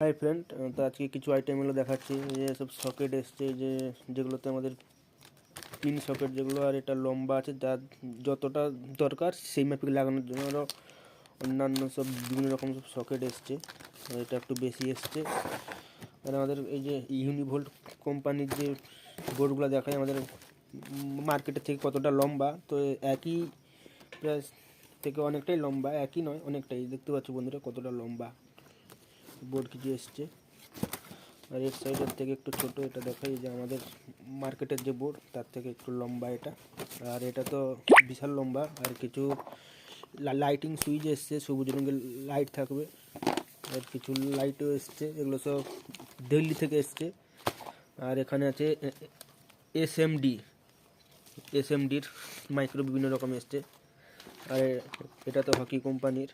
Hi friend, তো আজকে কিছু আইটেমগুলো দেখাচ্ছি। যে সব সকেট এসছে, যেগুলোতে আমাদের পিন সকেট যেগুলো, আর এটা লম্বা আছে, যার যতটা দরকার সেই মাফিক লাগানোর জন্য। আরও অন্যান্য সব বিভিন্ন রকম সব সকেট এসছে, এটা একটু বেশি এসছে। আর আমাদের এই যে ইউনিভোল্ট কোম্পানির যে বোর্ডগুলো দেখায় আমাদের মার্কেটের থেকে কতটা লম্বা, তো একই প্রাইস থেকে অনেকটাই লম্বা, একই নয় অনেকটাই। দেখতে পাচ্ছ বন্ধুরা কতটা লম্বা বোর্ড কিছু এসছে। আর এর সাইডের থেকে একটু ছোট, এটা দেখাই যে আমাদের মার্কেটের যে বোর্ড তার থেকে একটু লম্বা এটা। আর এটা তো বিশাল লম্বা। আর কিছু লাইটিং সুইচ এসছে, সবুজ রঙের লাইট থাকবে। আর কিছু লাইটও এসছে, এগুলো সব দিল্লি থেকে এসছে। আর এখানে আছে এসএমডির মাইক্রো বিভিন্ন রকম এসছে। আর এটা তো হকি কোম্পানির।